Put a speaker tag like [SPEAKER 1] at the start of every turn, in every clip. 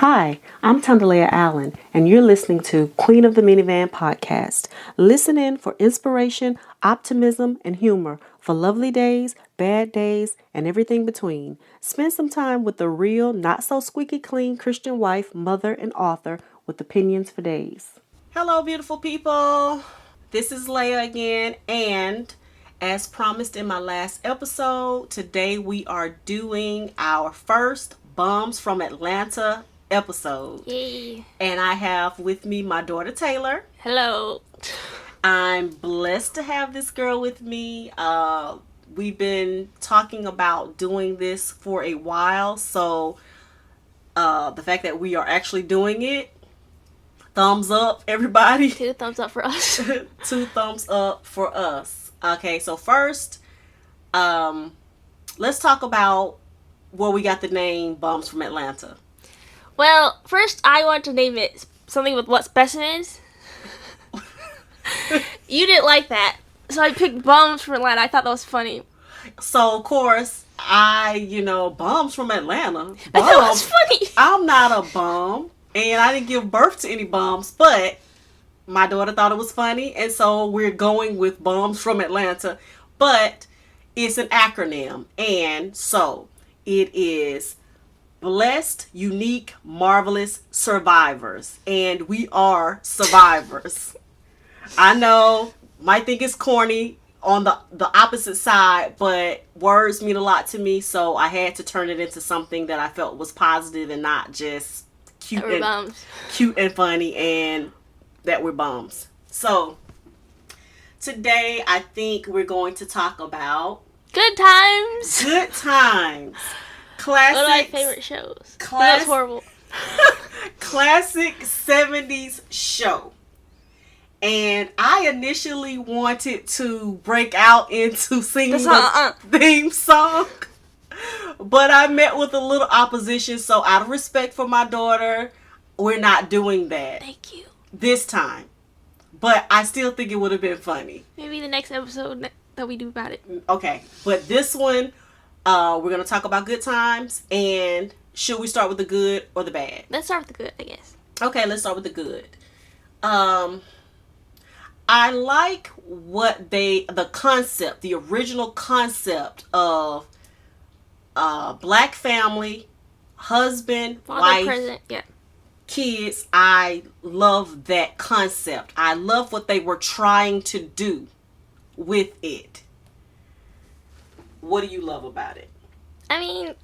[SPEAKER 1] Hi, I'm Tondalea Allen, and you're listening to Queen of the Minivan podcast. Listen in for inspiration, optimism, and humor for lovely days, bad days, and everything between. Spend some time with the real, not so squeaky clean Christian wife, mother, and author with opinions for days. Hello, beautiful people. This is Leah again, and as promised in my last episode, today we are doing our first Bums from Atlanta episode.
[SPEAKER 2] Yay.
[SPEAKER 1] And I have with me my daughter Taylor.
[SPEAKER 2] Hello.
[SPEAKER 1] I'm blessed to have this girl with me. We've been talking about doing this for a while, so the fact that we are actually doing it, thumbs up, everybody.
[SPEAKER 2] 2 thumbs up for us.
[SPEAKER 1] 2 thumbs up for us. Okay, so first, let's talk about where we got the name Bums from Atlanta.
[SPEAKER 2] Well, first I want to name it something with what specimens. You didn't like that, so I picked Bums from Atlanta. I thought that was funny.
[SPEAKER 1] So, of course, bums from Atlanta. Bums.
[SPEAKER 2] I thought it was funny.
[SPEAKER 1] I'm not a bum, and I didn't give birth to any bums, but my daughter thought it was funny, and so we're going with Bums from Atlanta. But it's an acronym, and so it is Blessed, Unique, Marvelous Survivors, and we are survivors. I know, might think it's corny on the opposite side, but words mean a lot to me, so I had to turn it into something that I felt was positive and not just cute and funny, and that we're bums. So today I think we're going to talk about
[SPEAKER 2] Good times.
[SPEAKER 1] Good times. Classic.
[SPEAKER 2] One of my favorite shows. That's horrible.
[SPEAKER 1] Classic 70s show. And I initially wanted to break out into singing the theme song, but I met with a little opposition, so out of respect for my daughter, we're not doing that.
[SPEAKER 2] Thank you.
[SPEAKER 1] This time. But I still think it would have been funny.
[SPEAKER 2] Maybe the next episode that we do about it.
[SPEAKER 1] Okay. But this one, we're going to talk about good times, and should we start with the good or the bad?
[SPEAKER 2] Let's start with the good, I guess.
[SPEAKER 1] Okay, let's start with the good. I like the original concept of black family, husband,
[SPEAKER 2] Father,
[SPEAKER 1] wife,
[SPEAKER 2] present, yeah.
[SPEAKER 1] kids. I love that concept. I love what they were trying to do with it. What do you love about it?
[SPEAKER 2] I mean,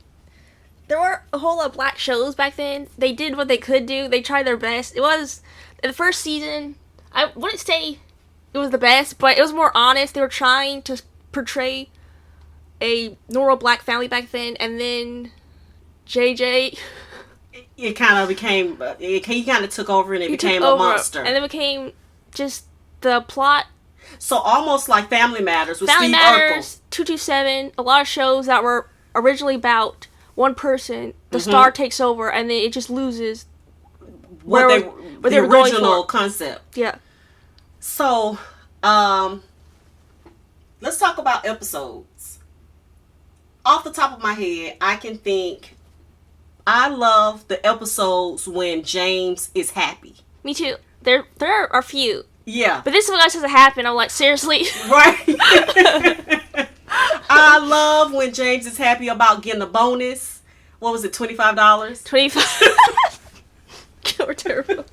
[SPEAKER 2] there were a whole lot of black shows back then. They did what they could do. They tried their best. It was, in the first season, I wouldn't say it was the best, but it was more honest. They were trying to portray a normal black family back then, and then JJ...
[SPEAKER 1] It kind of became, he kind of took over and it became a monster.
[SPEAKER 2] And it became just the plot.
[SPEAKER 1] So almost like Family Matters with
[SPEAKER 2] Family
[SPEAKER 1] Steve
[SPEAKER 2] Matters,
[SPEAKER 1] Urkel.
[SPEAKER 2] 227, a lot of shows that were originally about one person, the star takes over, and then it just loses
[SPEAKER 1] the original concept.
[SPEAKER 2] Yeah.
[SPEAKER 1] So, let's talk about episodes. Off the top of my head, I can think, I love the episodes when James is happy.
[SPEAKER 2] Me too. There are a few.
[SPEAKER 1] Yeah.
[SPEAKER 2] But this one doesn't happen. I'm like, seriously?
[SPEAKER 1] Right. I love when James is happy about getting a bonus. What was it, $25?
[SPEAKER 2] 25. You're terrible.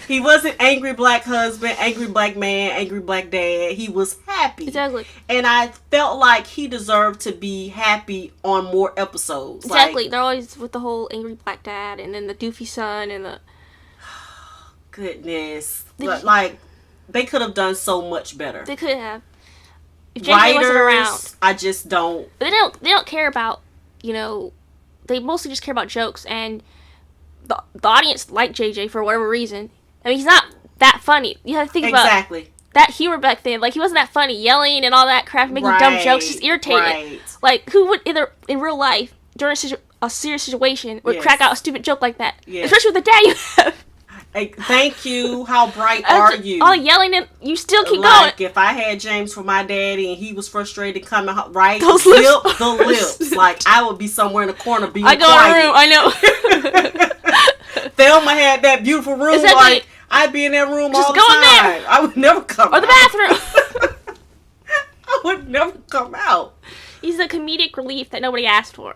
[SPEAKER 1] He wasn't angry black husband, angry black man, angry black dad. He was happy.
[SPEAKER 2] Exactly.
[SPEAKER 1] And I felt like he deserved to be happy on more episodes.
[SPEAKER 2] Exactly.
[SPEAKER 1] Like,
[SPEAKER 2] they're always with the whole angry black dad and then the doofy son and the...
[SPEAKER 1] Goodness. Like, they could have done so much better.
[SPEAKER 2] They could have. If JJ wasn't around.
[SPEAKER 1] I just don't...
[SPEAKER 2] They don't care about, they mostly just care about jokes, and the audience liked JJ for whatever reason. I mean, he's not that funny. You have to think about that humor back then. Like, he wasn't that funny. Yelling and all that crap, making dumb jokes, just irritating.
[SPEAKER 1] Right.
[SPEAKER 2] Like, who would, either in real life, during a serious situation, would crack out a stupid joke like that? Yes. Especially with the dad you have.
[SPEAKER 1] Hey, thank you. How bright are you?
[SPEAKER 2] All yelling and you still keep going.
[SPEAKER 1] Like, if I had James for my daddy and he was frustrated coming right,
[SPEAKER 2] those
[SPEAKER 1] lips. The lips. Like, I would be somewhere in the corner being quiet.
[SPEAKER 2] I go in the room, I know.
[SPEAKER 1] Thelma had that beautiful room.
[SPEAKER 2] Exactly.
[SPEAKER 1] Like, I'd be in that room
[SPEAKER 2] Just
[SPEAKER 1] all the
[SPEAKER 2] go in
[SPEAKER 1] time.
[SPEAKER 2] there.
[SPEAKER 1] I would never come
[SPEAKER 2] Or
[SPEAKER 1] out.
[SPEAKER 2] the bathroom.
[SPEAKER 1] I would never come out.
[SPEAKER 2] He's the comedic relief that nobody asked for.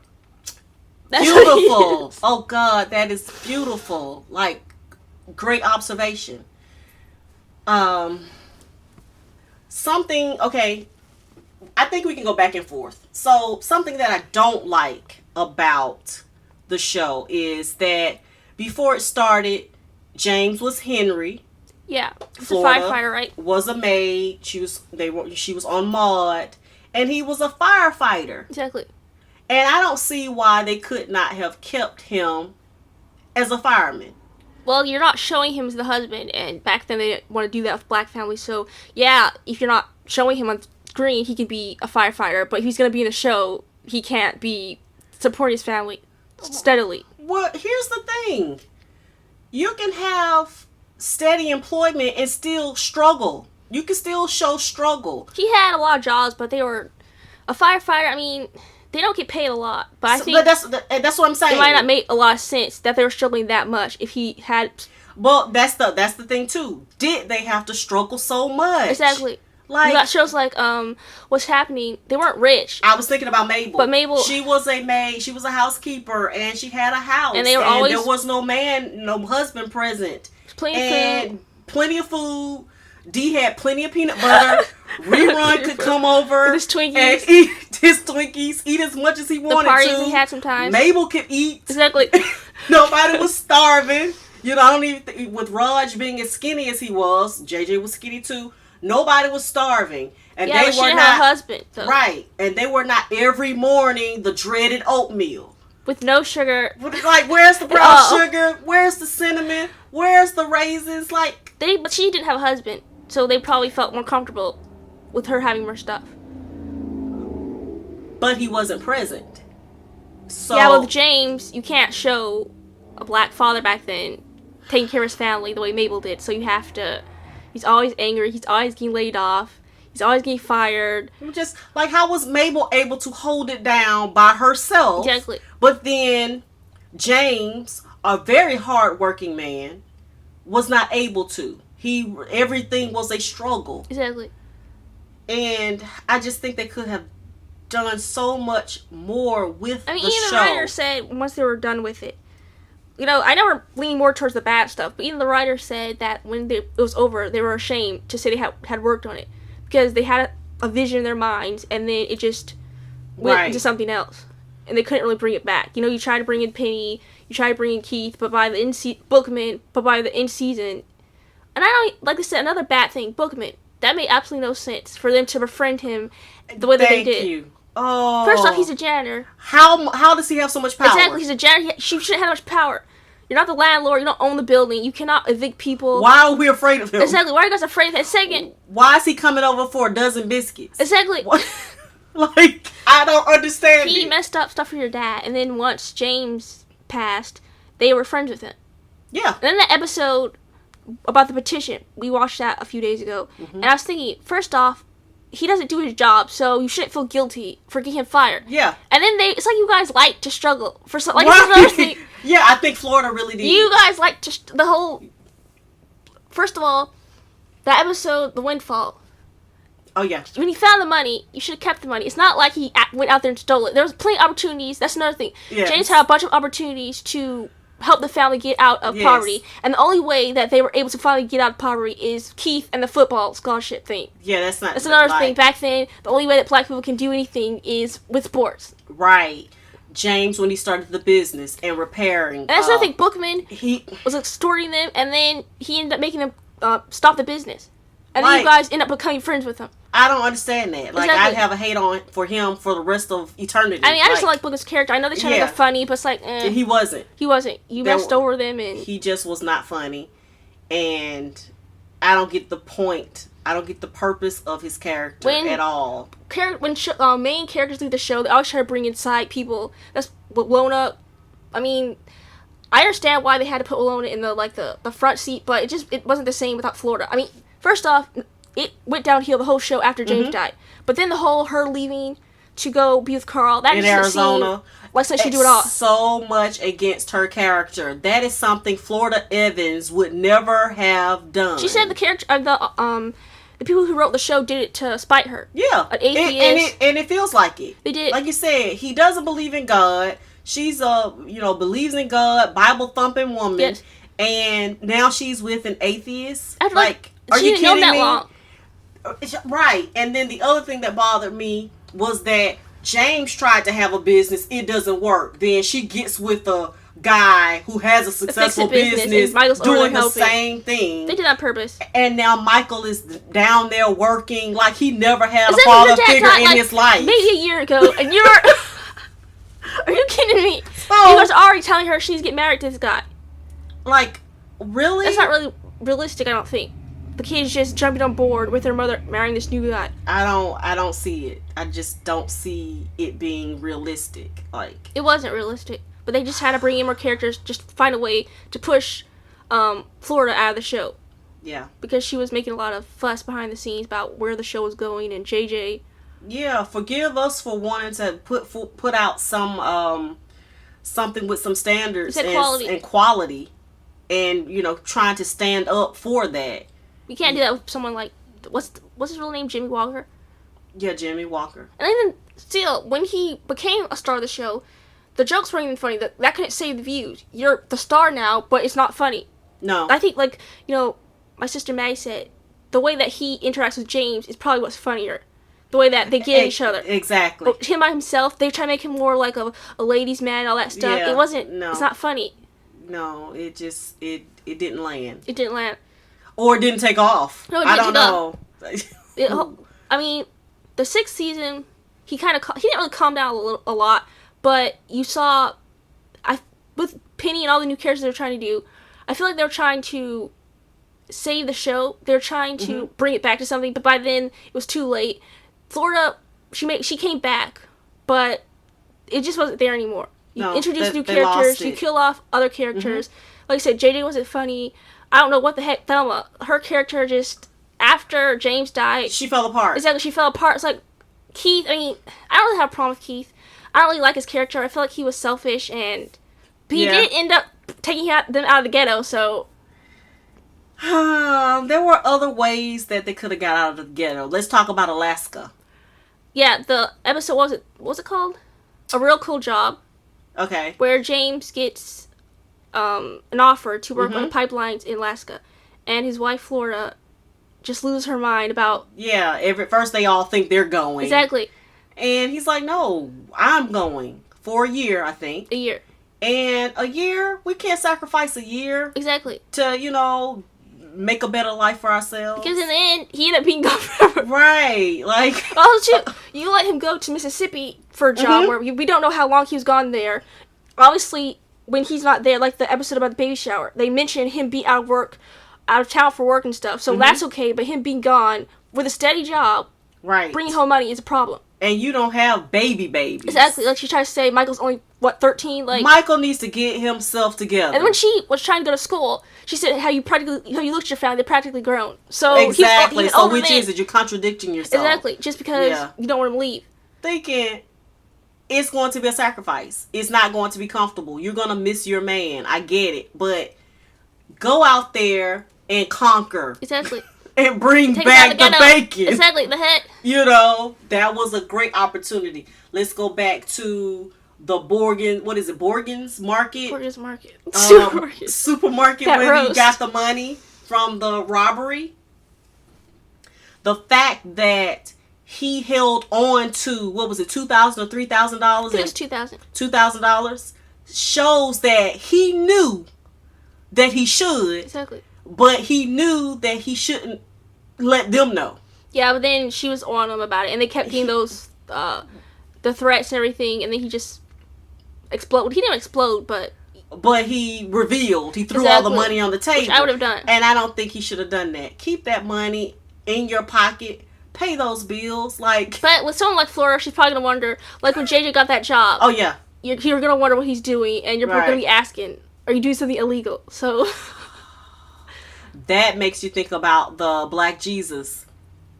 [SPEAKER 2] That's what he
[SPEAKER 1] Beautiful.
[SPEAKER 2] is.
[SPEAKER 1] Oh, God, that is beautiful. Like, great observation. Okay, I think we can go back and forth. So, something that I don't like about the show is that before it started, James was Henry.
[SPEAKER 2] Yeah, he's a
[SPEAKER 1] Florida
[SPEAKER 2] firefighter, right?
[SPEAKER 1] was a maid. She was on Maud, and he was a firefighter.
[SPEAKER 2] Exactly.
[SPEAKER 1] And I don't see why they could not have kept him as a fireman.
[SPEAKER 2] Well, you're not showing him as the husband, and back then they didn't want to do that with black families. So, yeah, if you're not showing him on screen, he could be a firefighter. But if he's going to be in the show, he can't be supporting his family steadily.
[SPEAKER 1] Well, here's the thing. You can have steady employment and still struggle. You can still show struggle.
[SPEAKER 2] He had a lot of jobs, but they were a firefighter. I mean, they don't get paid a lot, but I think
[SPEAKER 1] But that's what I'm saying.
[SPEAKER 2] it might not make a lot of sense that they were struggling that much if he had.
[SPEAKER 1] Well, that's the thing too. Did they have to struggle so much?
[SPEAKER 2] Exactly.
[SPEAKER 1] Like,
[SPEAKER 2] You got shows like What's Happening. They weren't rich,
[SPEAKER 1] I was thinking about Mabel.
[SPEAKER 2] but Mabel.
[SPEAKER 1] She was a maid. She was a housekeeper, and she had a house.
[SPEAKER 2] And they were always-
[SPEAKER 1] there was no husband present.
[SPEAKER 2] Plenty of
[SPEAKER 1] and
[SPEAKER 2] food.
[SPEAKER 1] plenty of food. D had plenty of peanut butter. Rerun could come over
[SPEAKER 2] With his Twinkies.
[SPEAKER 1] and eat his Twinkies, eat as much as he
[SPEAKER 2] The
[SPEAKER 1] wanted
[SPEAKER 2] parties
[SPEAKER 1] to.
[SPEAKER 2] he had sometimes.
[SPEAKER 1] Mabel could eat.
[SPEAKER 2] Exactly.
[SPEAKER 1] Nobody was starving. You know, I don't even think, with Raj being as skinny as he was, JJ was skinny too. Nobody was starving, and
[SPEAKER 2] Yeah,
[SPEAKER 1] they
[SPEAKER 2] but she
[SPEAKER 1] were
[SPEAKER 2] didn't have a
[SPEAKER 1] not
[SPEAKER 2] husband. So.
[SPEAKER 1] right. And they were not every morning the dreaded oatmeal.
[SPEAKER 2] With no sugar.
[SPEAKER 1] Like, where's the brown
[SPEAKER 2] Oh.
[SPEAKER 1] sugar? Where's the cinnamon? Where's the raisins? Like,
[SPEAKER 2] But she didn't have a husband, so they probably felt more comfortable with her having more stuff.
[SPEAKER 1] but he wasn't present. So
[SPEAKER 2] Yeah, with James, you can't show a black father back then taking care of his family the way Mabel did. So you have to. He's always angry. He's always getting laid off. He's always getting fired.
[SPEAKER 1] just like, how was Mabel able to hold it down by herself?
[SPEAKER 2] Exactly.
[SPEAKER 1] But then James, a very hardworking man, was not able to. Everything was a struggle.
[SPEAKER 2] Exactly.
[SPEAKER 1] And I just think they could have done so much more with
[SPEAKER 2] I mean,
[SPEAKER 1] the
[SPEAKER 2] even
[SPEAKER 1] show.
[SPEAKER 2] the writer said once they were done with it. You know, I know we're leaning more towards the bad stuff, but even the writer said that when it was over, they were ashamed to say they had worked on it because they had a vision in their minds, and then it just went
[SPEAKER 1] Right.
[SPEAKER 2] into something else, and they couldn't really bring it back. You know, you try to bring in Penny, you try to bring in Keith, but by the Bookman, but by the end season, and I don't like I said another bad thing, Bookman. That made absolutely no sense for them to befriend him the way that they did.
[SPEAKER 1] Thank you. Oh.
[SPEAKER 2] First off, he's a janitor.
[SPEAKER 1] How does he have so much power?
[SPEAKER 2] Exactly, he's a janitor. She shouldn't have much power. You're not the landlord. You don't own the building. You cannot evict people.
[SPEAKER 1] Why are we afraid of him?
[SPEAKER 2] Exactly. Why are you guys afraid of that? Second,
[SPEAKER 1] Why is he coming over for a dozen biscuits?
[SPEAKER 2] exactly.
[SPEAKER 1] What? Like, I don't understand
[SPEAKER 2] He
[SPEAKER 1] it.
[SPEAKER 2] messed up stuff for your dad, and then once James passed, they were friends with him.
[SPEAKER 1] Yeah.
[SPEAKER 2] And then that episode about the petition, we watched that a few days ago, and I was thinking, first off, he doesn't do his job, so you shouldn't feel guilty for getting him fired.
[SPEAKER 1] Yeah.
[SPEAKER 2] And then it's like you guys like to struggle for some. Like this is another thing.
[SPEAKER 1] Yeah, I think Florida really did.
[SPEAKER 2] You guys like to the whole. First of all, that episode, the windfall.
[SPEAKER 1] Oh yeah.
[SPEAKER 2] When he found the money, you should have kept the money. It's not like he went out there and stole it. There was plenty of opportunities. That's another thing.
[SPEAKER 1] Yes.
[SPEAKER 2] James had a bunch of opportunities to help the family get out of
[SPEAKER 1] Yes.
[SPEAKER 2] poverty, and the only way that they were able to finally get out of poverty is Keith and the football scholarship thing.
[SPEAKER 1] Yeah, that's not.
[SPEAKER 2] That's another
[SPEAKER 1] like,
[SPEAKER 2] thing. Back then, the only way that black people can do anything is with sports.
[SPEAKER 1] Right. James, when he started the business and repairing.
[SPEAKER 2] And that's another thing. Bookman
[SPEAKER 1] He.
[SPEAKER 2] was extorting them, and then he ended up making them stop the business. And then
[SPEAKER 1] Right.
[SPEAKER 2] you guys end up becoming friends with him.
[SPEAKER 1] I don't understand that. Like,
[SPEAKER 2] Exactly.
[SPEAKER 1] I'd have a hate on for him for the rest of eternity.
[SPEAKER 2] I mean, I just don't like Bookman's character. I know they try to
[SPEAKER 1] Yeah.
[SPEAKER 2] make it funny, but it's like,
[SPEAKER 1] He wasn't.
[SPEAKER 2] he wasn't. You
[SPEAKER 1] There
[SPEAKER 2] messed
[SPEAKER 1] were-
[SPEAKER 2] over them, and
[SPEAKER 1] He just was not funny, and I don't get the point. I don't get the purpose of his character at all.
[SPEAKER 2] when main characters leave the show, they always try to bring in side people. That's Lona. I mean, I understand why they had to put Lona in the front seat, but it wasn't the same without Florida. I mean, first off, it went downhill the whole show after James died. But then the whole her leaving to go be with Carl. That
[SPEAKER 1] in
[SPEAKER 2] just doesn't
[SPEAKER 1] Arizona.
[SPEAKER 2] seem like something she do at all.
[SPEAKER 1] So much against her character. That is something Florida Evans would never have done.
[SPEAKER 2] She said the character, the people who wrote the show did it to spite her.
[SPEAKER 1] Yeah,
[SPEAKER 2] an atheist,
[SPEAKER 1] and it feels like it.
[SPEAKER 2] They did,
[SPEAKER 1] like you said. He doesn't believe in God. She's believes in God, Bible thumping woman,
[SPEAKER 2] yes.
[SPEAKER 1] And now she's with an atheist.
[SPEAKER 2] After,
[SPEAKER 1] like, are you kidding
[SPEAKER 2] that
[SPEAKER 1] me?
[SPEAKER 2] Long.
[SPEAKER 1] Right. And then the other thing that bothered me was that James tried to have a business. It doesn't work. Then she gets with a guy who has a successful business doing the same thing.
[SPEAKER 2] They did that on purpose.
[SPEAKER 1] And now Michael is down there working like he never had a father figure in his life.
[SPEAKER 2] Maybe a year ago. And you're... Are you kidding me?
[SPEAKER 1] So,
[SPEAKER 2] he was already telling her she's getting married to this guy.
[SPEAKER 1] Like, really?
[SPEAKER 2] That's not really realistic, I don't think. The kid's just jumping on board with her mother marrying this new guy.
[SPEAKER 1] I don't see it. I just don't see it being realistic. Like,
[SPEAKER 2] it wasn't realistic, but they just had to bring in more characters, just find a way to push Florida out of the show.
[SPEAKER 1] Yeah.
[SPEAKER 2] Because she was making a lot of fuss behind the scenes about where the show was going, and JJ.
[SPEAKER 1] Yeah, forgive us for wanting to put out some something with some standards and quality, and trying to stand up for that.
[SPEAKER 2] You can't do that with someone like what's his real name, Jimmy Walker.
[SPEAKER 1] Yeah, Jimmy Walker.
[SPEAKER 2] And even still, when he became a star of the show, the jokes weren't even funny. That couldn't save the views. You're the star now, but it's not funny.
[SPEAKER 1] No.
[SPEAKER 2] I think my sister Maggie said the way that he interacts with James is probably what's funnier. The way that they get each other.
[SPEAKER 1] Exactly.
[SPEAKER 2] But him by himself, they try to make him more like a ladies' man and all that stuff.
[SPEAKER 1] Yeah,
[SPEAKER 2] it wasn't.
[SPEAKER 1] No.
[SPEAKER 2] It's not funny.
[SPEAKER 1] No, it just it didn't land.
[SPEAKER 2] It didn't land.
[SPEAKER 1] Or it didn't take off.
[SPEAKER 2] No,
[SPEAKER 1] I don't know.
[SPEAKER 2] I mean, the 6th season, he didn't really calm down a lot, but you saw, with Penny and all the new characters they were trying to do, I feel like they were trying to save the show. They were trying to bring it back to something, but by then it was too late. Florida, she came back, but it just wasn't there anymore. You introduced new characters, you kill off other characters. Like I said, JJ wasn't funny. I don't know what the heck, Thelma, her character just, after James died...
[SPEAKER 1] She fell apart.
[SPEAKER 2] Exactly, she fell apart. It's like, Keith, I mean, I don't really have a problem with Keith. I don't really like his character. I feel like he was selfish, but he did end up taking them out of the ghetto, so...
[SPEAKER 1] There were other ways that they could have got out of the ghetto. Let's talk about Alaska.
[SPEAKER 2] Yeah, the episode, what was it called? A Real Cool Job.
[SPEAKER 1] Okay.
[SPEAKER 2] Where James gets an offer to work on the pipelines in Alaska. And his wife, Florida, just loses her mind about...
[SPEAKER 1] Yeah, first they all think they're going.
[SPEAKER 2] Exactly.
[SPEAKER 1] And he's like, no, I'm going. For a year, I think.
[SPEAKER 2] A year.
[SPEAKER 1] And a year, we can't sacrifice a year.
[SPEAKER 2] Exactly.
[SPEAKER 1] To, make a better life for ourselves.
[SPEAKER 2] Because in the end, he ended up being gone forever.
[SPEAKER 1] Right. Like...
[SPEAKER 2] you let him go to Mississippi for a job where we don't know how long he was gone there. Obviously, when he's not there, like the episode about the baby shower, they mention him being out of town for work and stuff. So that's okay, but him being gone with a steady job,
[SPEAKER 1] right,
[SPEAKER 2] bringing home money is a problem.
[SPEAKER 1] And you don't have babies.
[SPEAKER 2] Exactly. Like she tried to say, Michael's only, 13? Like,
[SPEAKER 1] Michael needs to get himself together.
[SPEAKER 2] And when she was trying to go to school, she said how you looked at your family, they're practically grown. So
[SPEAKER 1] exactly.
[SPEAKER 2] He's
[SPEAKER 1] so which is it? You're contradicting yourself.
[SPEAKER 2] Exactly. Just because you don't want him to leave.
[SPEAKER 1] Thinking it's going to be a sacrifice. It's not going to be comfortable. You're going to miss your man. I get it. But go out there and conquer.
[SPEAKER 2] Exactly.
[SPEAKER 1] And bring back the bacon.
[SPEAKER 2] Exactly, the head.
[SPEAKER 1] That was a great opportunity. Let's go back to the Borgen's Market?
[SPEAKER 2] Borgen's Market.
[SPEAKER 1] Supermarket where he got the money from the robbery. The fact that he held on to, what was it, $2,000 or $3,000?
[SPEAKER 2] It was $2,000.
[SPEAKER 1] $2,000 shows that he knew that he should.
[SPEAKER 2] Exactly.
[SPEAKER 1] But he knew that he shouldn't let them know.
[SPEAKER 2] Yeah, but then she was on him about it, and they kept getting those, the threats and everything, and then he just exploded. He didn't explode, but
[SPEAKER 1] he revealed. He threw all the money on the table.
[SPEAKER 2] Which I would have done.
[SPEAKER 1] And I don't think he should have done that. Keep that money in your pocket. Pay those bills. But
[SPEAKER 2] with someone like Flora, she's probably going to wonder, like when JJ got that job.
[SPEAKER 1] Oh, yeah.
[SPEAKER 2] You're going to wonder what he's doing, and you're going to be asking, are you doing something illegal? So...
[SPEAKER 1] That makes you think about the Black Jesus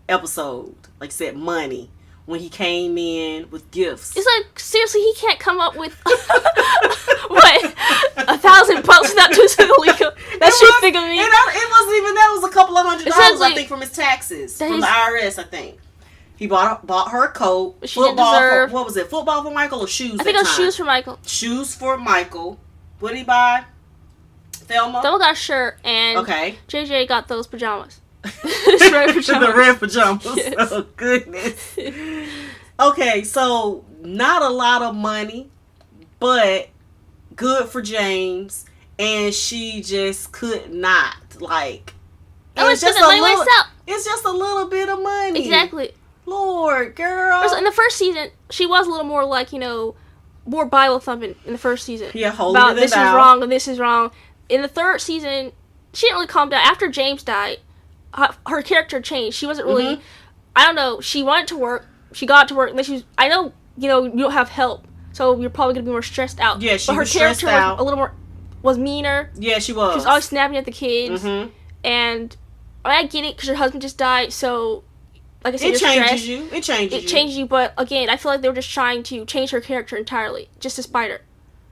[SPEAKER 1] episode. Like I said, money. when he came in with gifts.
[SPEAKER 2] It's like, seriously, he can't come up with what, $1,000 without doing something illegal. That shit big of me.
[SPEAKER 1] It wasn't even that. It was a couple of $100, I think, from his taxes from the IRS. I think he bought her a coat.
[SPEAKER 2] She didn't deserve.
[SPEAKER 1] What was it? Football for Michael or shoes?
[SPEAKER 2] I think it was shoes for Michael.
[SPEAKER 1] Shoes for Michael. What did he buy? Thelma
[SPEAKER 2] got a shirt, and
[SPEAKER 1] okay.
[SPEAKER 2] JJ got those pajamas. The
[SPEAKER 1] red pajamas.
[SPEAKER 2] Yes.
[SPEAKER 1] Oh, goodness. Okay, so not a lot of money, but good for James, and she just could not, like...
[SPEAKER 2] It's just a
[SPEAKER 1] little bit of money.
[SPEAKER 2] Exactly.
[SPEAKER 1] Lord, girl.
[SPEAKER 2] In the first season, she was a little more like, more Bible thumping in the first season.
[SPEAKER 1] Yeah, holding
[SPEAKER 2] about
[SPEAKER 1] it
[SPEAKER 2] this
[SPEAKER 1] out.
[SPEAKER 2] is wrong and this is wrong. In the third season, she didn't really calm down. After James died, her character changed. She wasn't really, I don't know, she wanted to work. She got to work, and then she was, I know, you don't have help, so you're probably going to be more stressed out.
[SPEAKER 1] Yeah, she
[SPEAKER 2] but her
[SPEAKER 1] was
[SPEAKER 2] character
[SPEAKER 1] stressed out.
[SPEAKER 2] was a little more, was meaner.
[SPEAKER 1] Yeah, she was.
[SPEAKER 2] She was always snapping at the kids. And I get it, because her husband just died, so, like I said,
[SPEAKER 1] it changes you. It changes you,
[SPEAKER 2] but again, I feel like they were just trying to change her character entirely, just to spite her.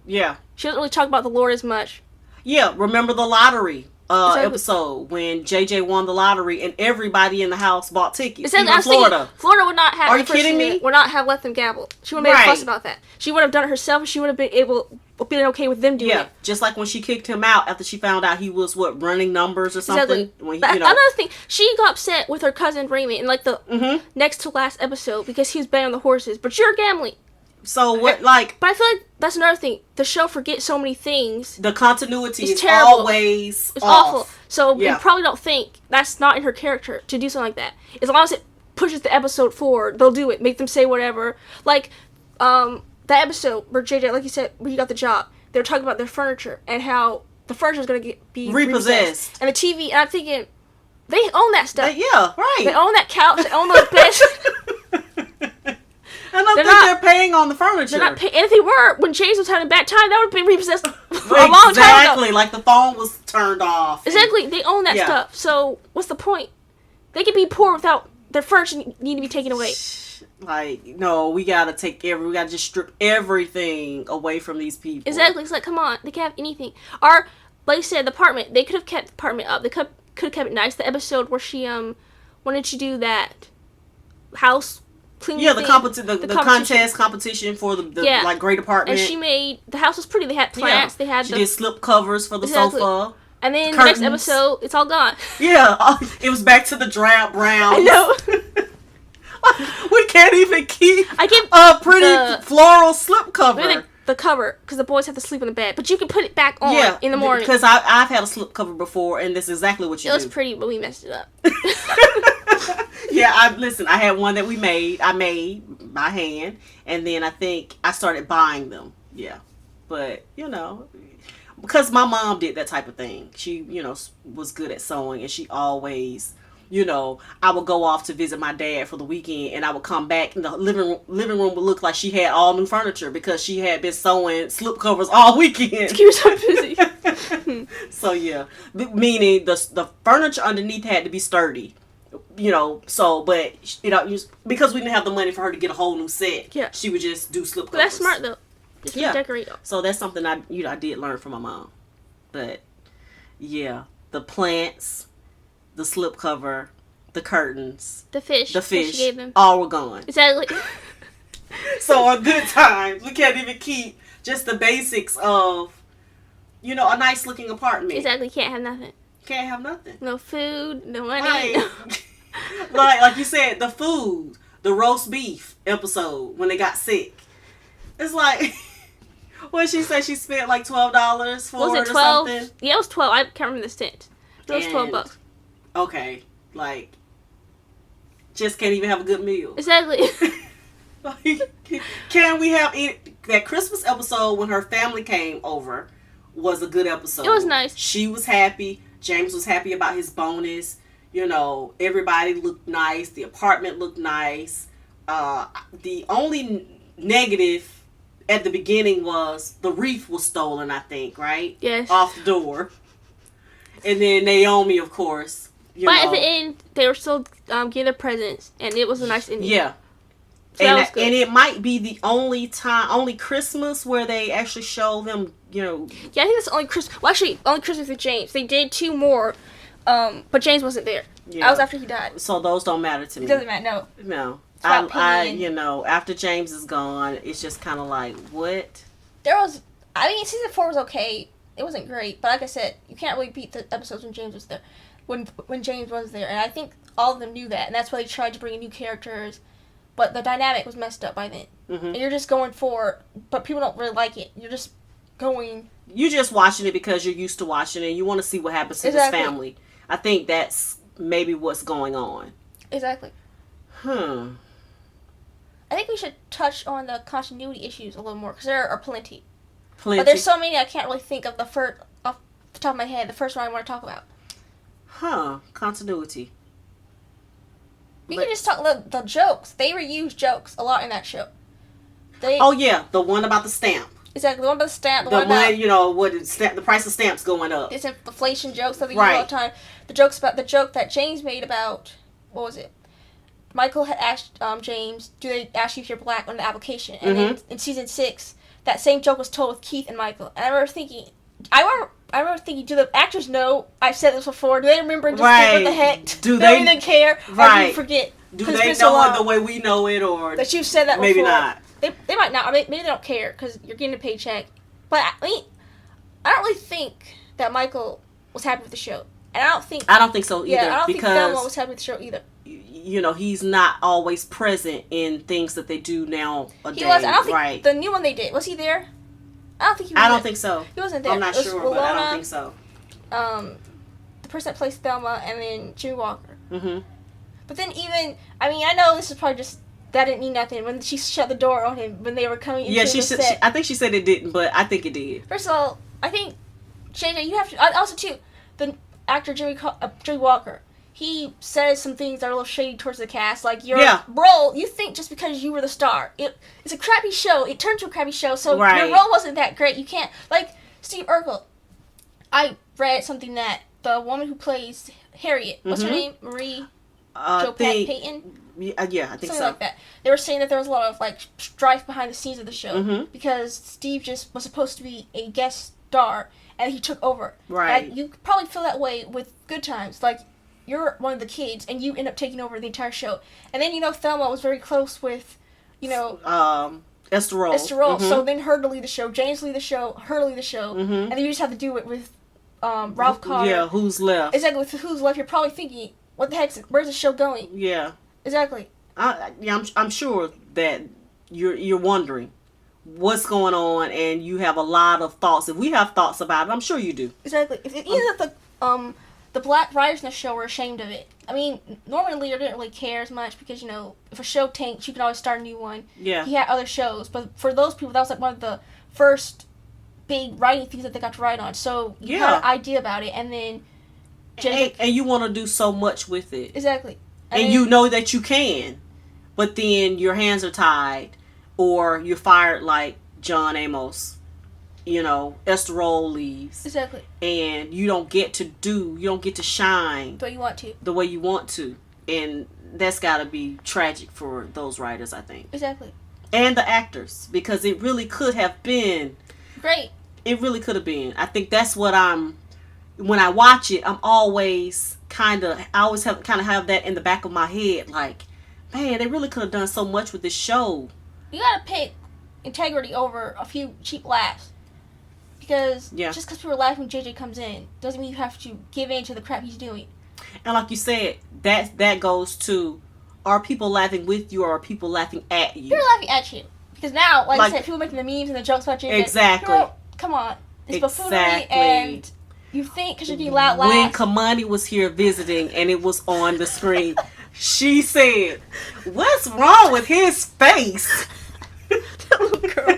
[SPEAKER 1] Yeah.
[SPEAKER 2] She doesn't really talk about the Lord as much.
[SPEAKER 1] Yeah, remember the lottery episode when JJ won the lottery and everybody in the house bought tickets. Even Florida.
[SPEAKER 2] Florida would not have.
[SPEAKER 1] Are you kidding me?
[SPEAKER 2] Would not have let them gamble. She would have made a fuss about that. She would have done it herself. She would have been okay with them doing it.
[SPEAKER 1] Just like when she kicked him out after she found out he was running numbers or something.
[SPEAKER 2] Exactly.
[SPEAKER 1] When
[SPEAKER 2] Another thing, she got upset with her cousin Raymond in like the next to last episode because he was betting on the horses. But you're gambling.
[SPEAKER 1] So what, like...
[SPEAKER 2] But I feel like that's another thing. The show forgets so many things.
[SPEAKER 1] The continuity is
[SPEAKER 2] terrible.
[SPEAKER 1] Always
[SPEAKER 2] It's
[SPEAKER 1] off.
[SPEAKER 2] awful. So we probably don't think that's not in her character to do something like that. As long as it pushes the episode forward, they'll do it. Make them say whatever. Like, that episode where JJ, like you said, when he got the job, they were talking about their furniture and how the furniture is going to be repossessed. And the TV, and I'm thinking, they own that stuff.
[SPEAKER 1] Yeah, right.
[SPEAKER 2] They own that couch. They own those beds.
[SPEAKER 1] I don't think they're paying on the furniture.
[SPEAKER 2] They're not paying. And if they were, when James was having a bad time, that would have been repossessed a long time ago.
[SPEAKER 1] Exactly, like the phone was turned off.
[SPEAKER 2] Exactly, they own that stuff. So what's the point? They could be poor without their furniture need to be taken away.
[SPEAKER 1] Like, no, we gotta just strip everything away from these people.
[SPEAKER 2] Exactly, it's like, come on, they can't have anything. Or, like I said, the apartment, they could have kept the apartment up. They could have kept it nice. The episode where she wanted to do that house cleaning
[SPEAKER 1] the contest competition for the like great apartment.
[SPEAKER 2] And she made the house was pretty. They had plants. They had
[SPEAKER 1] she did slip covers for the sofa.
[SPEAKER 2] And then the next episode, it's all gone.
[SPEAKER 1] Yeah, it was back to the drab brown.
[SPEAKER 2] I know.
[SPEAKER 1] We can't even keep
[SPEAKER 2] a
[SPEAKER 1] pretty floral slip cover.
[SPEAKER 2] The cover, because the boys have to sleep in the bed, but you can put it back on in the morning.
[SPEAKER 1] Because I've had a slip cover before, and that's exactly what you do.
[SPEAKER 2] It was pretty, but we messed it up.
[SPEAKER 1] Yeah, I had one that I made by hand, and then I think I started buying them. Yeah, but because my mom did that type of thing. She was good at sewing, and she always, I would go off to visit my dad for the weekend, and I would come back, and the living room would look like she had all new furniture because she had been sewing slip covers all weekend.
[SPEAKER 2] She was so busy.
[SPEAKER 1] So yeah, meaning the furniture underneath had to be sturdy. But because we didn't have the money for her to get a whole new set, she would just do slip covers.
[SPEAKER 2] But that's smart though. Just decorate them.
[SPEAKER 1] So that's something I did learn from my mom. But yeah, the plants, the slip cover, the curtains,
[SPEAKER 2] the fish she gave them,
[SPEAKER 1] all were gone.
[SPEAKER 2] Exactly.
[SPEAKER 1] So on good times, we can't even keep just the basics of, a nice looking apartment.
[SPEAKER 2] Exactly, can't have nothing.
[SPEAKER 1] Can't have nothing.
[SPEAKER 2] No food, no money.
[SPEAKER 1] Like you said, the food, the roast beef episode when they got sick. It's like, what did she say? She spent like $12 for it or something?
[SPEAKER 2] Yeah, it was 12. I can't remember the cent. It was $12.
[SPEAKER 1] Okay, like, just can't even have a good meal.
[SPEAKER 2] Exactly.
[SPEAKER 1] Can we have that Christmas episode when her family came over was a good episode.
[SPEAKER 2] It was nice.
[SPEAKER 1] She was happy. James was happy about his bonus. Everybody looked nice. The apartment looked nice. The only negative at the beginning was the wreath was stolen, I think, right?
[SPEAKER 2] Yes.
[SPEAKER 1] Off the door. And then Naomi, of course.
[SPEAKER 2] But at the end, they were still getting their presents, and it was a nice ending.
[SPEAKER 1] Yeah.
[SPEAKER 2] So that was good.
[SPEAKER 1] And it might be the only Christmas where they actually show them,
[SPEAKER 2] Yeah, I think that's the only Christmas. Well, actually, only Christmas with James. They did 2 more, but James wasn't there.
[SPEAKER 1] Yeah.
[SPEAKER 2] That was after he died.
[SPEAKER 1] So those don't matter to me.
[SPEAKER 2] It doesn't matter. No.
[SPEAKER 1] No.
[SPEAKER 2] About
[SPEAKER 1] After James is gone, it's just kind of like, what?
[SPEAKER 2] Season 4 was okay. It wasn't great, but like I said, you can't really beat the episodes when James was there. When James was there, and I think all of them knew that, and that's why they tried to bring in new characters. But the dynamic was messed up by then.
[SPEAKER 1] Mm-hmm.
[SPEAKER 2] And you're just going for, but people don't really like it. You're just going.
[SPEAKER 1] You're just watching it because you're used to watching it. And you want to see what happens to this family. I think that's maybe what's going on.
[SPEAKER 2] Exactly.
[SPEAKER 1] I
[SPEAKER 2] think we should touch on the continuity issues a little more because there are plenty. But there's so many I can't really think of off the top of my head. The first one I want to talk about.
[SPEAKER 1] Continuity.
[SPEAKER 2] We can just talk the jokes. They reuse jokes a lot in that show.
[SPEAKER 1] Oh yeah, the one about the stamp.
[SPEAKER 2] Exactly, the one about the stamp.
[SPEAKER 1] The one the price of stamps going up.
[SPEAKER 2] It's inflation jokes that they use all the time. The joke that James made about, what was it? Michael had asked James, do they ask you if you're black on the application? And then in season 6, that same joke was told with Keith and Michael. And I remember thinking, do the actors know I've said this before? Do they remember and just think, what the heck?
[SPEAKER 1] Do
[SPEAKER 2] they don't even care? Right. Or do you forget?
[SPEAKER 1] Do they know it the way we know it, or
[SPEAKER 2] that you've said that
[SPEAKER 1] maybe
[SPEAKER 2] before?
[SPEAKER 1] Not?
[SPEAKER 2] They might not. I mean, maybe they don't care because you're getting a paycheck. But I don't really think that Michael was happy with the show, and I don't think
[SPEAKER 1] so either.
[SPEAKER 2] Yeah, I don't think Thelma was happy with the show either.
[SPEAKER 1] He's not always present in things that they do now.
[SPEAKER 2] He was. I don't think the new one they did, was he there? I don't think he was.
[SPEAKER 1] I don't think so.
[SPEAKER 2] He wasn't there.
[SPEAKER 1] I'm not sure, but I don't think so.
[SPEAKER 2] The person that plays Thelma, and then Jimmy Walker.
[SPEAKER 1] Mm-hmm.
[SPEAKER 2] But then I know this is probably just, that didn't mean nothing when she shut the door on him when they were coming into the set.
[SPEAKER 1] I think she said it didn't, but I think it did.
[SPEAKER 2] First of all, I think, JJ, you have to, also too, the actor Jimmy Walker, he says some things that are a little shady towards the cast, like your role, you think just because you were the star, it's a crappy show, it turned to a crappy show, so your role wasn't that great, you can't, like Steve Urkel, I read something that the woman who plays Harriet, what's her name, Marie Payton?
[SPEAKER 1] Yeah, I think
[SPEAKER 2] something
[SPEAKER 1] so.
[SPEAKER 2] like that. They were saying that there was a lot of strife behind the scenes of the show because Steve just was supposed to be a guest star and he took over.
[SPEAKER 1] Right.
[SPEAKER 2] And you probably feel that way with Good Times. Like, you're one of the kids and you end up taking over the entire show. And then Thelma was very close with
[SPEAKER 1] Esther Roll.
[SPEAKER 2] So then her to lead the show, James to lead the show, her to lead the show, and then you just have to do it with Ralph Carter.
[SPEAKER 1] Yeah, who's left?
[SPEAKER 2] Exactly, with who's left. You're probably thinking, what the heck? Where's the show going?
[SPEAKER 1] Yeah.
[SPEAKER 2] Exactly.
[SPEAKER 1] I'm sure that you're wondering what's going on, and you have a lot of thoughts. If we have thoughts about it, I'm sure you do.
[SPEAKER 2] Exactly. Either the black writers in the show were ashamed of it. I mean, Norman Lear didn't really care as much because if a show tanks, you can always start a new one.
[SPEAKER 1] Yeah.
[SPEAKER 2] He had other shows, but for those people, that was one of the first big writing things that they got to write on. So you had an idea about it, and then
[SPEAKER 1] and you want to do so much with it.
[SPEAKER 2] Exactly.
[SPEAKER 1] And you know that you can, but then your hands are tied, or you're fired like John Amos. Esther Roll leaves.
[SPEAKER 2] Exactly.
[SPEAKER 1] And you don't get to shine
[SPEAKER 2] the way you want to.
[SPEAKER 1] The way you want to. And that's got to be tragic for those writers, I think.
[SPEAKER 2] Exactly.
[SPEAKER 1] And the actors, because it really could have been
[SPEAKER 2] great.
[SPEAKER 1] It really could have been. I think that's what when I watch it, I always have that in the back of my head, like, man, they really could have done so much with this show.
[SPEAKER 2] You gotta pick integrity over a few cheap laughs. Because just because people are laughing when JJ comes in doesn't mean you have to give in to the crap he's doing.
[SPEAKER 1] And like you said, that goes to, are people laughing with you or are people laughing at you?
[SPEAKER 2] People are laughing at you. Because now, like I said, people making the memes and the jokes about JJ.
[SPEAKER 1] Exactly.
[SPEAKER 2] Come on. It's buffoonery and you think because you're getting loud laughs.
[SPEAKER 1] When Kamani was here visiting and it was on the screen, she said, "What's wrong with his face?"
[SPEAKER 2] That little girl.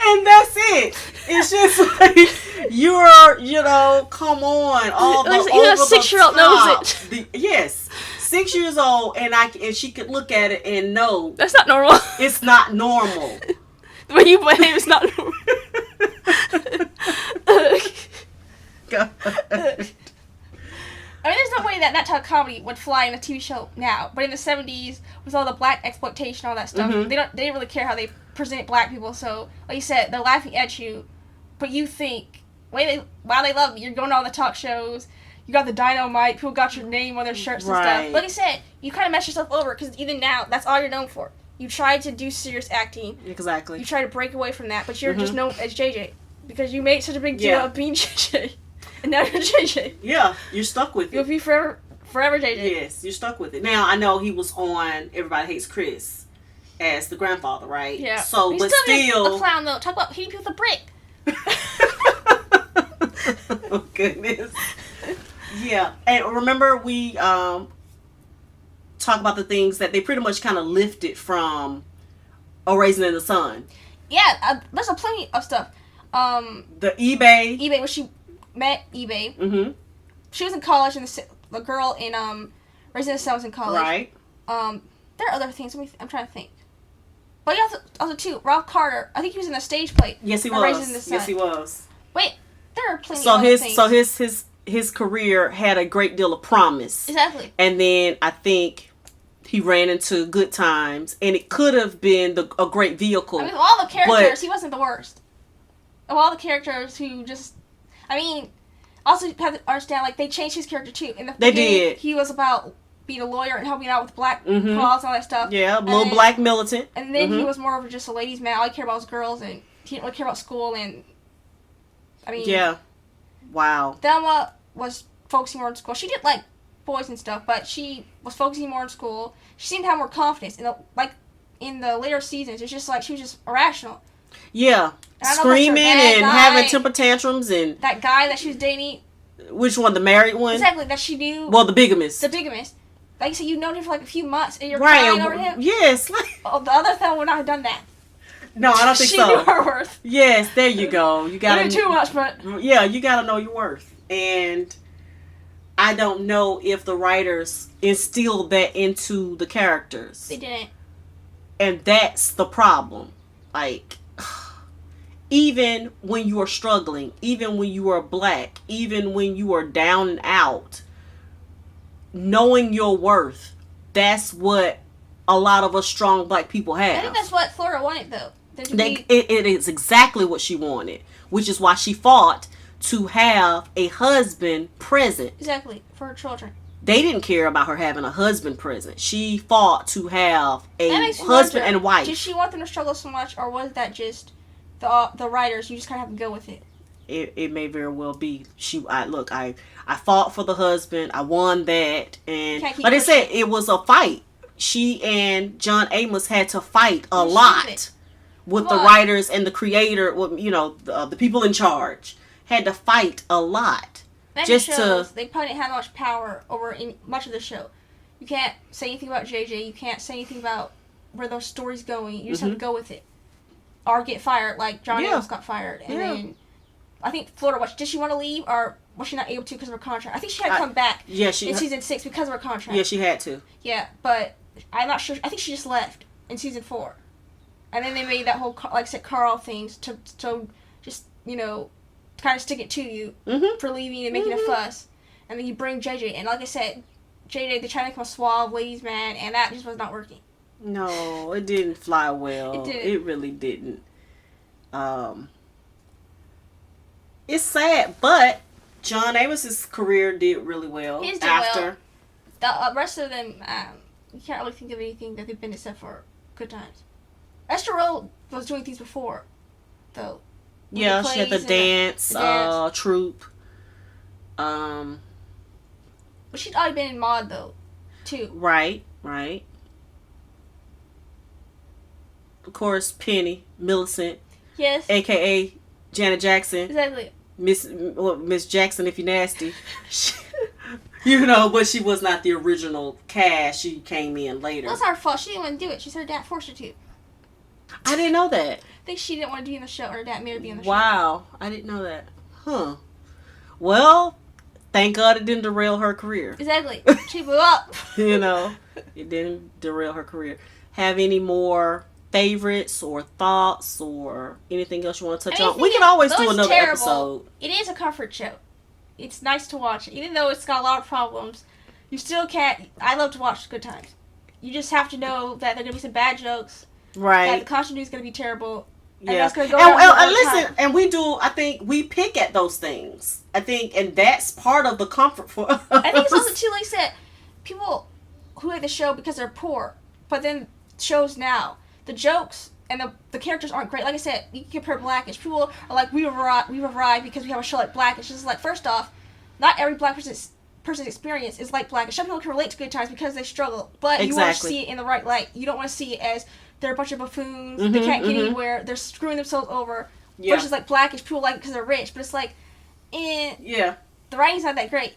[SPEAKER 1] And that's it. It's just like come on, all the
[SPEAKER 2] even a 6-year-old knows it.
[SPEAKER 1] Yes, 6 years old, and she could look at it and know
[SPEAKER 2] that's not normal.
[SPEAKER 1] It's not normal.
[SPEAKER 2] The way you behave is not normal.
[SPEAKER 1] God.
[SPEAKER 2] I mean, there's no way that type of comedy would fly in a TV show now. But in the 70s, with all the black exploitation, all that stuff.
[SPEAKER 1] Mhm.
[SPEAKER 2] They didn't really care how they present black people. So, like you said, they're laughing at you, but you think, wow, they love me. You're going to all the talk shows. You got the dynamite. People got your name on their shirts and
[SPEAKER 1] Right.
[SPEAKER 2] stuff. Like I said, you kind of mess yourself over because even now, that's all you're known for. You try to do serious acting.
[SPEAKER 1] Exactly.
[SPEAKER 2] You try to break away from that, but you're just known as JJ because you made such a big deal of being JJ, and now you're JJ.
[SPEAKER 1] Yeah, you're stuck with
[SPEAKER 2] You'll
[SPEAKER 1] it.
[SPEAKER 2] be forever JJ.
[SPEAKER 1] Yes, you're stuck with it. Now I know he was on Everybody Hates Chris as the grandfather, right?
[SPEAKER 2] Yeah.
[SPEAKER 1] So,
[SPEAKER 2] He's
[SPEAKER 1] but
[SPEAKER 2] still a clown though. Talk about hitting people with a brick.
[SPEAKER 1] Oh goodness. Yeah, and remember we talk about the things that they pretty much kind of lifted from A Raisin in the Sun.
[SPEAKER 2] Yeah, there's a plenty of stuff.
[SPEAKER 1] The eBay.
[SPEAKER 2] eBay, when she met eBay,
[SPEAKER 1] Mm-hmm.
[SPEAKER 2] she was in college, and the girl in Raisin in the Sun was in college.
[SPEAKER 1] Right.
[SPEAKER 2] There are other things. I'm trying to think. But yeah, also too, Ralph Carter. I think he was in a stage play.
[SPEAKER 1] Yes, he
[SPEAKER 2] for Raisin in the
[SPEAKER 1] was.
[SPEAKER 2] Sun.
[SPEAKER 1] Yes, he was.
[SPEAKER 2] Wait, there are plenty
[SPEAKER 1] So
[SPEAKER 2] of other things.
[SPEAKER 1] his career had a great deal of promise.
[SPEAKER 2] Exactly.
[SPEAKER 1] And then I think he ran into Good Times, and it could have been a great vehicle.
[SPEAKER 2] I mean, of all the characters, he wasn't the worst. Of all the characters who just, I mean, also you have to understand, like, they changed his character too. In the
[SPEAKER 1] They
[SPEAKER 2] beginning,
[SPEAKER 1] did.
[SPEAKER 2] He was about being a lawyer and helping out with black cause and all that stuff.
[SPEAKER 1] Yeah, a little black militant.
[SPEAKER 2] And then he was more of just a ladies' man. All he cared about was girls, and he didn't really care about school. And I mean,
[SPEAKER 1] Yeah. Wow.
[SPEAKER 2] Thelma was focusing more on school. She did like boys and stuff, but she was focusing more on school. She seemed to have more confidence. Like in the later seasons, it's just like she was just irrational.
[SPEAKER 1] Yeah.
[SPEAKER 2] And I know that's her
[SPEAKER 1] Screaming
[SPEAKER 2] bad
[SPEAKER 1] and
[SPEAKER 2] guy.
[SPEAKER 1] having temper tantrums and
[SPEAKER 2] That guy that she was dating,
[SPEAKER 1] which one? The married one?
[SPEAKER 2] exactly, that she knew.
[SPEAKER 1] Well, the bigamist.
[SPEAKER 2] The bigamist. Like you said, you've known him for like a few months, and you're
[SPEAKER 1] Right.
[SPEAKER 2] crying over him.
[SPEAKER 1] Yes. Like,
[SPEAKER 2] Oh, the other Thelma would not have done that.
[SPEAKER 1] no, I don't think
[SPEAKER 2] she
[SPEAKER 1] so.
[SPEAKER 2] knew her worth.
[SPEAKER 1] Yes, there you go. You
[SPEAKER 2] Not
[SPEAKER 1] gotta
[SPEAKER 2] too much, but
[SPEAKER 1] Yeah, you gotta know your worth. And I don't know if the writers instilled that into the characters.
[SPEAKER 2] they didn't.
[SPEAKER 1] And that's the problem. Like, even when you are struggling, even when you are black, even when you are down and out, knowing your worth, that's what a lot of us strong black people have.
[SPEAKER 2] I think that's what Flora wanted, though.
[SPEAKER 1] It is exactly what she wanted, which is why she fought to have a husband present.
[SPEAKER 2] Exactly, for her children.
[SPEAKER 1] They didn't care about her having a husband present. She fought to have a
[SPEAKER 2] That makes me
[SPEAKER 1] husband
[SPEAKER 2] wonder,
[SPEAKER 1] and wife.
[SPEAKER 2] Did she want them to struggle so much, or was that just the writers? You just kind of have to go with it.
[SPEAKER 1] It may very well be. I fought for the husband. I won that, and
[SPEAKER 2] Can't keep
[SPEAKER 1] like I said,
[SPEAKER 2] pushing.
[SPEAKER 1] it was a fight. She and John Amos had to fight a
[SPEAKER 2] They
[SPEAKER 1] lot
[SPEAKER 2] shouldn't.
[SPEAKER 1] with
[SPEAKER 2] Come
[SPEAKER 1] the
[SPEAKER 2] on.
[SPEAKER 1] writers and the creator. With the people in charge had to fight a lot.
[SPEAKER 2] That
[SPEAKER 1] Just
[SPEAKER 2] shows
[SPEAKER 1] to-
[SPEAKER 2] they probably didn't have much power over much of the show. You can't say anything about JJ. You can't say anything about where the story's going. You just have to go with it, or get fired like John
[SPEAKER 1] Yeah.
[SPEAKER 2] Amos got fired. And then I think Florida. Did she want to leave, or was she not able to because of her contract? I think she had to come back
[SPEAKER 1] Yeah,
[SPEAKER 2] in season 6 because of her contract.
[SPEAKER 1] Yeah, she had to.
[SPEAKER 2] Yeah, but I'm not sure. I think she just left in season 4, and then they made that whole like I said Carl things to just kind of stick it to you for leaving and making a fuss, and then you bring JJ, and like I said, JJ they try to make him a suave ladies man, and that just was not working.
[SPEAKER 1] No, it didn't fly well.
[SPEAKER 2] It didn't.
[SPEAKER 1] It really didn't. It's sad, but John Amos's career did really well
[SPEAKER 2] His did
[SPEAKER 1] after.
[SPEAKER 2] The rest of them, you can't really think of anything that they've been except for Good Times. Esther Roll was doing things before, though. With
[SPEAKER 1] Yeah,
[SPEAKER 2] the
[SPEAKER 1] she had the
[SPEAKER 2] plays and
[SPEAKER 1] dance,
[SPEAKER 2] the dance.
[SPEAKER 1] troupe.
[SPEAKER 2] But she'd already been in Maude, though, too.
[SPEAKER 1] Right. Of course, Penny Millicent,
[SPEAKER 2] Yes.
[SPEAKER 1] aka Janet Jackson,
[SPEAKER 2] Exactly.
[SPEAKER 1] Miss Jackson, if you're nasty. But she was not the original cast. She came in later.
[SPEAKER 2] That's our fault. She didn't want to do it. She said her dad forced her to.
[SPEAKER 1] I didn't know that.
[SPEAKER 2] I think she didn't want to be in the show, or her dad made her be in the show.
[SPEAKER 1] Wow, I didn't know that. Huh. Well, thank God it didn't derail her career.
[SPEAKER 2] Exactly. She blew up.
[SPEAKER 1] It didn't derail her career. Have any more favorites or thoughts or anything else you want to touch on? We can always do another episode.
[SPEAKER 2] It is a comfort show. It's nice to watch. Even though it's got a lot of problems, you still can't. I love to watch Good Times. You just have to know that there are gonna be some bad jokes. That the
[SPEAKER 1] Right.
[SPEAKER 2] continuity is gonna be terrible. And
[SPEAKER 1] Yeah.
[SPEAKER 2] that's gonna go
[SPEAKER 1] And,
[SPEAKER 2] down
[SPEAKER 1] and
[SPEAKER 2] all the
[SPEAKER 1] listen,
[SPEAKER 2] time.
[SPEAKER 1] and we do. I think we pick at those things. I think, and that's part of the comfort for us.
[SPEAKER 2] I think it's also too, like I said, people who like the show because they're poor, but then shows now the jokes and the characters aren't great. Like I said, you can compare Blackish. People are like, we've arrived because we have a show like Blackish. It's like, first off, not every black person's experience is like Blackish. Some people can relate to Good Times because they struggle, but you want to
[SPEAKER 1] Exactly.
[SPEAKER 2] see it in the right light. You don't want to see it as they're a bunch of buffoons.
[SPEAKER 1] Mhm,
[SPEAKER 2] They can't get
[SPEAKER 1] mhm.
[SPEAKER 2] anywhere. They're screwing themselves over.
[SPEAKER 1] Yeah.
[SPEAKER 2] Versus like Blackish, people like it because they're rich, but it's like,
[SPEAKER 1] Yeah.
[SPEAKER 2] the writing's not that great.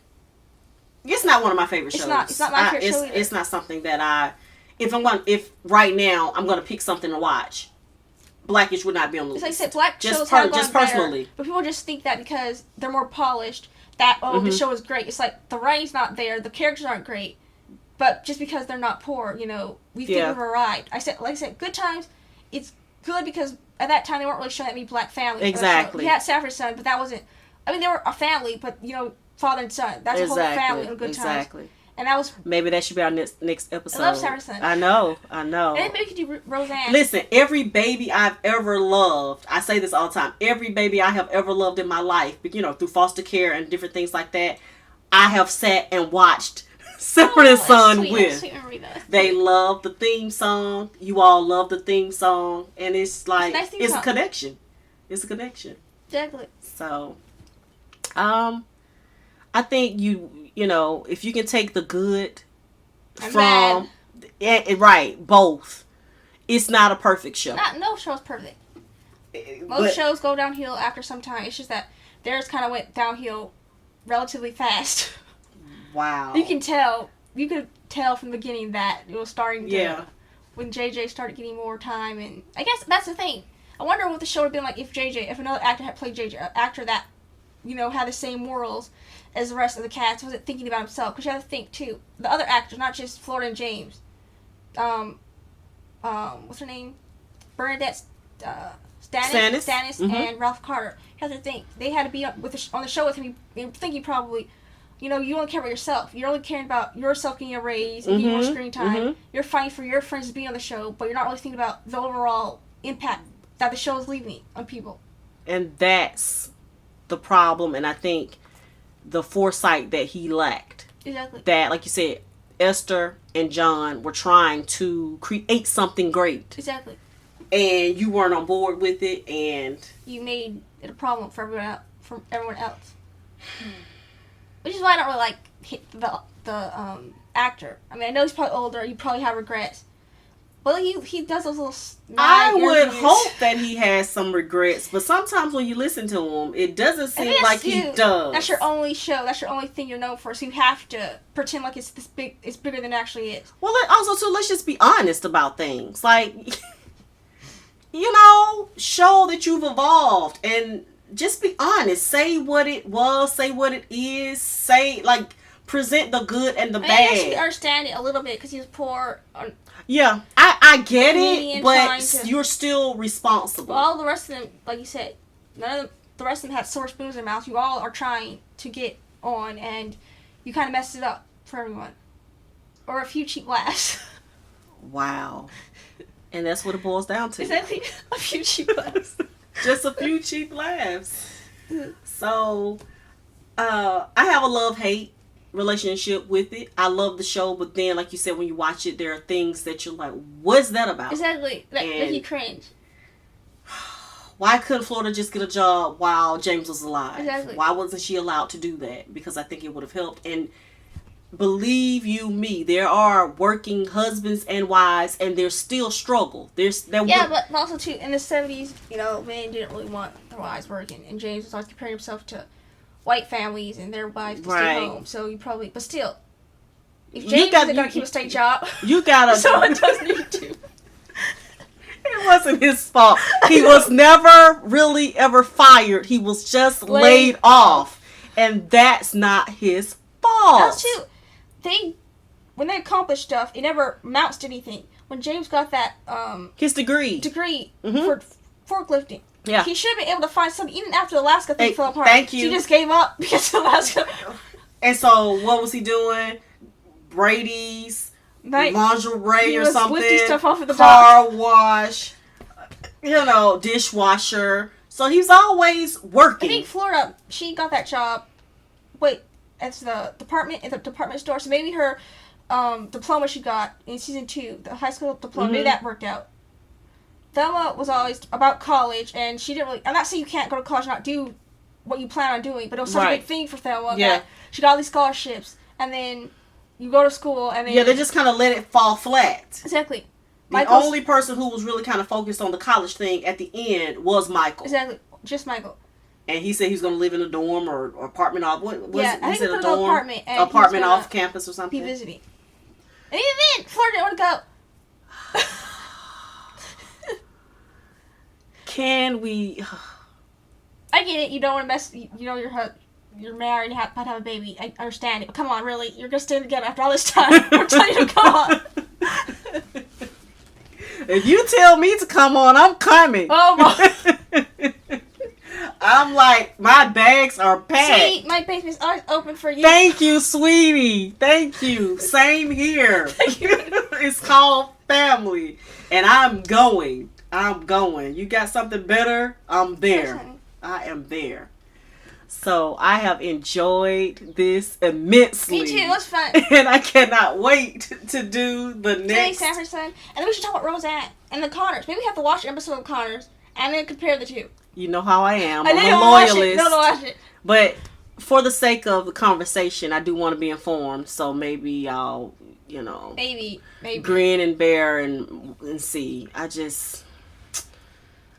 [SPEAKER 1] It's not one of my favorite shows.
[SPEAKER 2] It's not. It's not my favorite show either.
[SPEAKER 1] It's not something that I. If right now I'm gonna pick something to watch, Blackish would not be on the
[SPEAKER 2] It's
[SPEAKER 1] list.
[SPEAKER 2] like I said, black
[SPEAKER 1] Just
[SPEAKER 2] shows have gone
[SPEAKER 1] just
[SPEAKER 2] better,
[SPEAKER 1] personally.
[SPEAKER 2] but people just think that because they're more polished, that the show is great. It's like the writing's not there, the characters aren't great, but just because they're not poor, we think we've arrived. Like I said, Good Times, it's good because at that time they weren't really showing that many black families.
[SPEAKER 1] Exactly.
[SPEAKER 2] We had Sanford Son, but that wasn't. I mean, they were a family, but father and son. That's a whole family in Good Times.
[SPEAKER 1] Exactly.
[SPEAKER 2] And that was.
[SPEAKER 1] Maybe that should be our next episode.
[SPEAKER 2] I love Sanford Son.
[SPEAKER 1] I know.
[SPEAKER 2] And then maybe we could do Roseanne.
[SPEAKER 1] Listen, every baby I've ever loved, I say this all the time, every baby I have ever loved in my life, through foster care and different things like that, I have sat and watched Sanford and Son
[SPEAKER 2] sweet.
[SPEAKER 1] with.
[SPEAKER 2] Sweet memory, though.
[SPEAKER 1] They love the theme song. You all love the theme song. And it's like,
[SPEAKER 2] It's a nice theme
[SPEAKER 1] it's a
[SPEAKER 2] song.
[SPEAKER 1] connection. It's a connection.
[SPEAKER 2] Exactly.
[SPEAKER 1] So, I think if you can take the good
[SPEAKER 2] And
[SPEAKER 1] from, right, both. It's not a perfect show.
[SPEAKER 2] No show's perfect. Most
[SPEAKER 1] But-
[SPEAKER 2] shows go downhill after some time. It's just that theirs kind of went downhill relatively fast.
[SPEAKER 1] Wow.
[SPEAKER 2] You could tell from the beginning that it was starting to,
[SPEAKER 1] Yeah.
[SPEAKER 2] when JJ started getting more time, and I guess that's the thing. I wonder what the show would have been like if another actor had played JJ, an actor that, had the same morals as the rest of the cast, wasn't thinking about himself. Because you have to think, too, the other actors, not just Florida and James. What's her name? Bernadette Stannis
[SPEAKER 1] Mhm.
[SPEAKER 2] and Ralph Carter. You have to think, they had to be on the show with him. You think he probably, you only care about yourself. You're only caring about yourself getting a raise and getting more screen time.
[SPEAKER 1] Mhm.
[SPEAKER 2] You're fighting for your friends to be on the show, but you're not really thinking about the overall impact that the show is leaving on people.
[SPEAKER 1] And that's the problem, and I think the foresight that he lacked.
[SPEAKER 2] Exactly.
[SPEAKER 1] That, like you said, Esther and John were trying to create something great,
[SPEAKER 2] Exactly.
[SPEAKER 1] and you weren't on board with it, and
[SPEAKER 2] You made it a problem for everyone else. Which is why I don't really like the actor. I mean, I know he's probably older. You probably have regrets. But he does those little.
[SPEAKER 1] I would
[SPEAKER 2] interviews.
[SPEAKER 1] hope that he has some regrets, but sometimes when you listen to him, it doesn't
[SPEAKER 2] And
[SPEAKER 1] seem
[SPEAKER 2] it's
[SPEAKER 1] like he
[SPEAKER 2] you.
[SPEAKER 1] does.
[SPEAKER 2] That's your only show. That's your only thing you're known for. So you have to pretend like it's this big. It's bigger than it actually is.
[SPEAKER 1] Well, also too, let's just be honest about things. Like, show that you've evolved and just be honest. Say what it was. Say what it is. Present the good and the
[SPEAKER 2] I
[SPEAKER 1] bad.
[SPEAKER 2] actually understand it a little bit because he was poor.
[SPEAKER 1] Yeah, I get it,
[SPEAKER 2] Comedian trying
[SPEAKER 1] but
[SPEAKER 2] to-
[SPEAKER 1] you're still responsible.
[SPEAKER 2] All the rest of them, like you said, none of the rest of them had silver spoons in their mouths. You all are trying to get on, and you kind of messed it up for everyone, or a few cheap laughs.
[SPEAKER 1] Wow. And that's what it boils down to.
[SPEAKER 2] Exactly, a few cheap laughs.
[SPEAKER 1] Just a few cheap laughs. So, I have a love-hate relationship with it. I love the show, but then, like you said, when you watch it, there are things that you're like, what's that about?
[SPEAKER 2] Exactly, that
[SPEAKER 1] And-
[SPEAKER 2] you cringe.
[SPEAKER 1] Why couldn't Florida just get a job while James was alive?
[SPEAKER 2] Exactly.
[SPEAKER 1] Why wasn't she allowed to do that? Because I think it would have helped. And believe you me, there are working husbands and wives, and there's still struggle.
[SPEAKER 2] Yeah, but also too in the 70s, men didn't really want their wives working, and James was always comparing himself to white families and their wives to
[SPEAKER 1] Right.
[SPEAKER 2] stay home. So you probably, but still, if
[SPEAKER 1] You
[SPEAKER 2] James
[SPEAKER 1] got-
[SPEAKER 2] isn't gonna
[SPEAKER 1] you-
[SPEAKER 2] keep a state job,
[SPEAKER 1] you gotta.
[SPEAKER 2] someone does need to.
[SPEAKER 1] It wasn't his fault. He was never really ever fired. He was just laid off, and that's not his fault.
[SPEAKER 2] That's too. When they accomplish stuff, it never amounts to anything. When James got that
[SPEAKER 1] His degree.
[SPEAKER 2] degree for forklifting,
[SPEAKER 1] Yeah.
[SPEAKER 2] he should have been able to find something even after the Alaska thing
[SPEAKER 1] Hey,
[SPEAKER 2] fell apart.
[SPEAKER 1] thank you.
[SPEAKER 2] He just gave up because of Alaska.
[SPEAKER 1] And so, what was he doing? Brady's
[SPEAKER 2] Like,
[SPEAKER 1] lingerie
[SPEAKER 2] he
[SPEAKER 1] or
[SPEAKER 2] was
[SPEAKER 1] something.
[SPEAKER 2] lifting stuff off of the
[SPEAKER 1] car wash, dishwasher. So he's always
[SPEAKER 2] I
[SPEAKER 1] working.
[SPEAKER 2] think Florida, she got that job. Wait, it's the department store. So maybe her diploma she got in season 2, the high school diploma, maybe that worked out. Thelma was always about college, and she didn't really. I'm not saying you can't go to college and not do what you plan on doing, but it was such a big thing for Thelma that she got all these scholarships, and then you go to school, and then
[SPEAKER 1] they just kind of let it fall flat.
[SPEAKER 2] Exactly.
[SPEAKER 1] The only person who was really kind of focused on the college thing at the end was Michael.
[SPEAKER 2] Exactly, just Michael.
[SPEAKER 1] And he said he was going to live in a dorm or apartment off. What was it?
[SPEAKER 2] I
[SPEAKER 1] He
[SPEAKER 2] think
[SPEAKER 1] said
[SPEAKER 2] it was an
[SPEAKER 1] apartment off campus or something.
[SPEAKER 2] Be visiting. And even then, Florida didn't want to go.
[SPEAKER 1] Can we?
[SPEAKER 2] I get it. You don't want to mess. You're married and you have to have a baby. I understand it. But come on, really, you're gonna stay together after all this time. We're telling you to come on.
[SPEAKER 1] If you tell me to come on, I'm coming.
[SPEAKER 2] Oh my!
[SPEAKER 1] I'm like, my bags are packed.
[SPEAKER 2] See, my basement's always open for you.
[SPEAKER 1] Thank you, sweetie. Thank you. Same here. It's called family, and I'm going. You got something better? I'm there. I am there. So I have enjoyed this immensely.
[SPEAKER 2] Me too. It was fun.
[SPEAKER 1] And I cannot wait to do the next.
[SPEAKER 2] Sanford and then we should talk about Roseanne and the Connors. Maybe we have to watch an episode of Connors and then compare the two.
[SPEAKER 1] You know how I am.
[SPEAKER 2] I'm a loyalist. No, watch it.
[SPEAKER 1] But for the sake of the conversation, I do want to be informed. So maybe I'll,
[SPEAKER 2] maybe
[SPEAKER 1] grin and bear and see.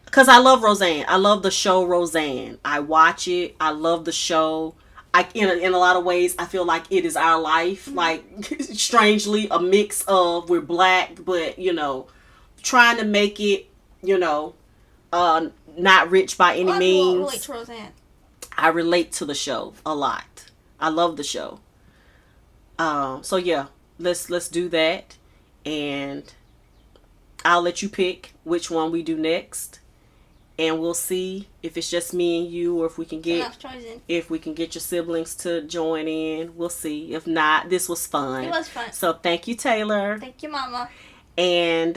[SPEAKER 1] Because I love Roseanne. I love the show Roseanne. I watch it. I love the show. In a lot of ways, I feel like it is our life. Mm-hmm. Like, strangely, a mix of we're black, but, trying to make it, not rich by any means.
[SPEAKER 2] I relate to Roseanne.
[SPEAKER 1] I relate to the show a lot. I love the show. So, yeah, let's do that. And I'll let you pick which one we do next. And we'll see if it's just me and you, or if we can get your siblings to join in. We'll see. If not, this was fun.
[SPEAKER 2] It was fun.
[SPEAKER 1] So thank you, Taylor.
[SPEAKER 2] Thank you, Mama.
[SPEAKER 1] And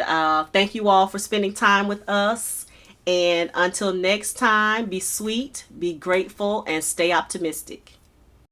[SPEAKER 1] thank you all for spending time with us. And until next time, be sweet, be grateful, and stay optimistic.